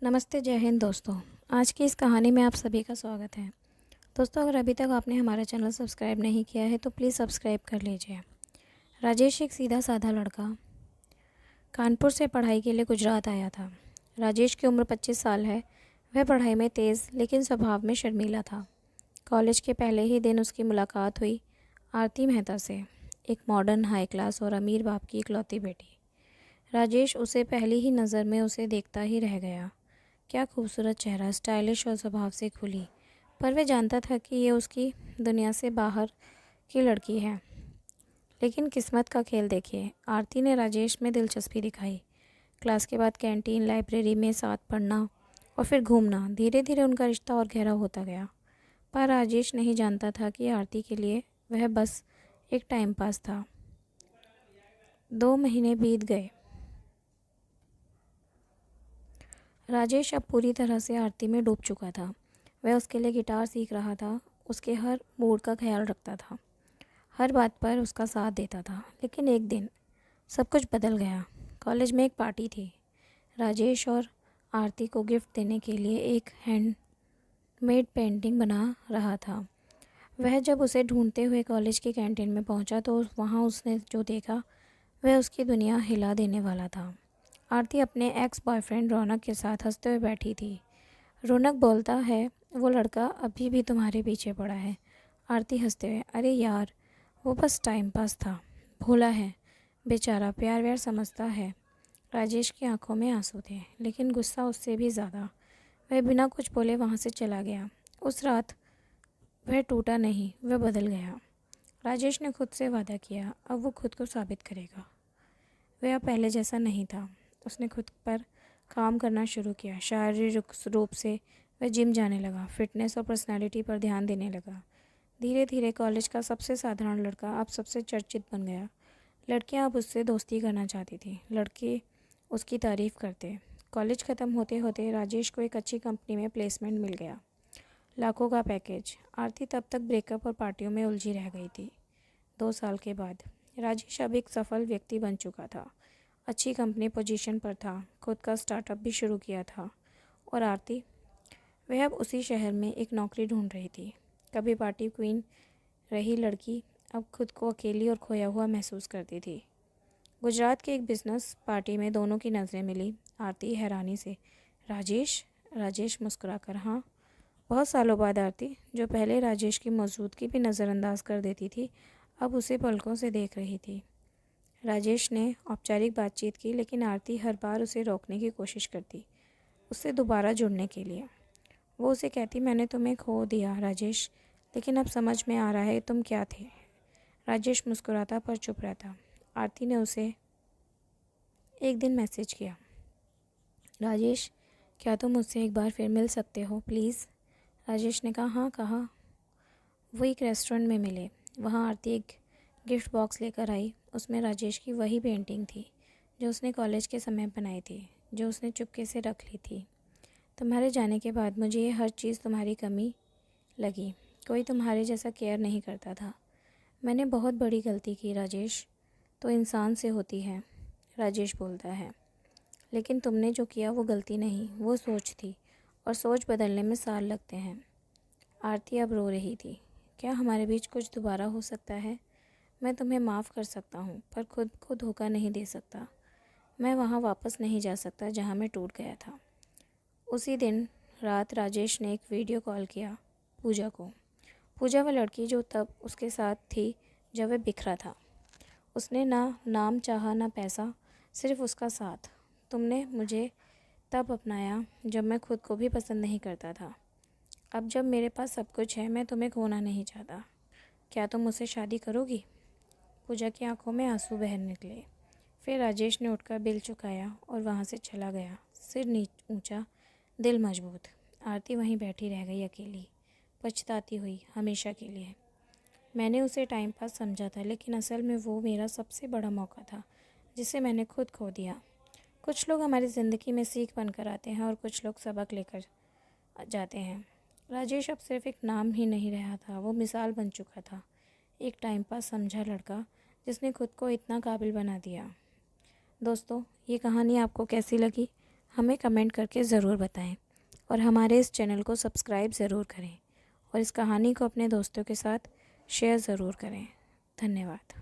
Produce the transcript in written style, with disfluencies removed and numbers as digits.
नमस्ते, जय हिंद दोस्तों। आज की इस कहानी में आप सभी का स्वागत है। दोस्तों, अगर अभी तक आपने हमारा चैनल सब्सक्राइब नहीं किया है तो प्लीज़ सब्सक्राइब कर लीजिए। राजेश एक सीधा साधा लड़का कानपुर से पढ़ाई के लिए गुजरात आया था। राजेश की उम्र 25 साल है। वह पढ़ाई में तेज़ लेकिन स्वभाव में शर्मीला था। कॉलेज के पहले ही दिन उसकी मुलाकात हुई आरती मेहता से, एक मॉडर्न, हाई क्लास और अमीर बाप की इकलौती बेटी। राजेश उसे पहली ही नज़र में उसे देखता ही रह गया। क्या खूबसूरत चेहरा, स्टाइलिश और स्वभाव से खुली। पर वह जानता था कि ये उसकी दुनिया से बाहर की लड़की है। लेकिन किस्मत का खेल देखिए, आरती ने राजेश में दिलचस्पी दिखाई। क्लास के बाद कैंटीन, लाइब्रेरी में साथ पढ़ना और फिर घूमना, धीरे धीरे उनका रिश्ता और गहरा होता गया। पर राजेश नहीं जानता था कि आरती के लिए वह बस एक टाइम पास था। 2 महीने बीत गए। राजेश अब पूरी तरह से आरती में डूब चुका था। वह उसके लिए गिटार सीख रहा था, उसके हर मूड का ख्याल रखता था, हर बात पर उसका साथ देता था। लेकिन एक दिन सब कुछ बदल गया। कॉलेज में एक पार्टी थी। राजेश और आरती को गिफ्ट देने के लिए एक हैंडमेड पेंटिंग बना रहा था। वह जब उसे ढूंढते हुए कॉलेज की कैंटीन में पहुंचा तो वहां उसने जो देखा वह उसकी दुनिया हिला देने वाला था। आरती अपने एक्स बॉयफ्रेंड रौनक के साथ हंसते हुए बैठी थी। रौनक बोलता है, वो लड़का अभी भी तुम्हारे पीछे पड़ा है। आरती हंसते हुए, अरे यार, वो बस टाइम पास था, भोला है, बेचारा, प्यार व्यार समझता है। राजेश की आंखों में आंसू थे, लेकिन गुस्सा उससे भी ज़्यादा। वह बिना कुछ बोले वहाँ से चला गया। उस रात वह टूटा नहीं, वह बदल गया। राजेश ने खुद से वादा किया, अब वो खुद को साबित करेगा। वह अब पहले जैसा नहीं था। उसने खुद पर काम करना शुरू किया। शारीरिक रूप से वह जिम जाने लगा, फिटनेस और पर्सनालिटी पर ध्यान देने लगा। धीरे धीरे कॉलेज का सबसे साधारण लड़का अब सबसे चर्चित बन गया। लड़कियां अब उससे दोस्ती करना चाहती थी, लड़के उसकी तारीफ़ करते। कॉलेज ख़त्म होते होते राजेश को एक अच्छी कंपनी में प्लेसमेंट मिल गया, लाखों का पैकेज। आरती तब तक ब्रेकअप और पार्टियों में उलझी रह गई थी। 2 साल के बाद राजेश अब एक सफल व्यक्ति बन चुका था, अच्छी कंपनी पोजीशन पर था, खुद का स्टार्टअप भी शुरू किया था। और आरती, वह अब उसी शहर में एक नौकरी ढूंढ रही थी। कभी पार्टी क्वीन रही लड़की अब खुद को अकेली और खोया हुआ महसूस करती थी। गुजरात के एक बिजनेस पार्टी में दोनों की नज़रें मिली। आरती हैरानी से, राजेश? राजेश मुस्कुराकर, हाँ। बहुत सालों बाद आरती, जो पहले राजेश की मौजूदगी भी नज़रअंदाज कर देती थी, अब उसे पलकों से देख रही थी। राजेश ने औपचारिक बातचीत की, लेकिन आरती हर बार उसे रोकने की कोशिश करती, उससे दोबारा जुड़ने के लिए। वो उसे कहती, मैंने तुम्हें खो दिया राजेश, लेकिन अब समझ में आ रहा है तुम क्या थे। राजेश मुस्कुराता पर चुप रहता। आरती ने उसे एक दिन मैसेज किया, राजेश, क्या तुम मुझसे एक बार फिर मिल सकते हो प्लीज़? राजेश ने कहा, हाँ, कहा। वो एक रेस्टोरेंट में मिले। वहाँ आरती एक गिफ्ट बॉक्स लेकर आई। उसमें राजेश की वही पेंटिंग थी जो उसने कॉलेज के समय बनाई थी, जो उसने चुपके से रख ली थी। तुम्हारे जाने के बाद मुझे ये हर चीज़ तुम्हारी कमी लगी। कोई तुम्हारे जैसा केयर नहीं करता था। मैंने बहुत बड़ी गलती की राजेश। तो इंसान से होती है, राजेश बोलता है। लेकिन तुमने जो किया वो गलती नहीं, वो सोच थी, और सोच बदलने में साल लगते हैं। आरती अब रो रही थी। क्या हमारे बीच कुछ दोबारा हो सकता है? मैं तुम्हें माफ़ कर सकता हूँ, पर खुद को धोखा नहीं दे सकता। मैं वहाँ वापस नहीं जा सकता जहाँ मैं टूट गया था। उसी दिन रात राजेश ने एक वीडियो कॉल किया पूजा को। पूजा वह लड़की जो तब उसके साथ थी जब वह बिखरा था। उसने ना नाम चाहा ना पैसा, सिर्फ उसका साथ। तुमने मुझे तब अपनाया जब मैं खुद को भी पसंद नहीं करता था। अब जब मेरे पास सब कुछ है, मैं तुम्हें खोना नहीं चाहता। क्या तुम मुझसे शादी करोगी? पूजा की आंखों में आंसू बह निकले। फिर राजेश ने उठकर बिल चुकाया और वहाँ से चला गया, सिर ऊंचा, दिल मजबूत। आरती वहीं बैठी रह गई अकेली, पछताती हुई, हमेशा के लिए। मैंने उसे टाइम पास समझा था, लेकिन असल में वो मेरा सबसे बड़ा मौका था, जिसे मैंने खुद खो दिया। कुछ लोग हमारी ज़िंदगी में सीख बनकर आते हैं और कुछ लोग सबक लेकर जाते हैं। राजेश अब सिर्फ एक नाम ही नहीं रहा था, वो मिसाल बन चुका था। एक टाइम पास समझा लड़का जिसने खुद को इतना काबिल बना दिया। दोस्तों, ये कहानी आपको कैसी लगी? हमें कमेंट करके ज़रूर बताएं और हमारे इस चैनल को सब्सक्राइब ज़रूर करें और इस कहानी को अपने दोस्तों के साथ शेयर ज़रूर करें। धन्यवाद।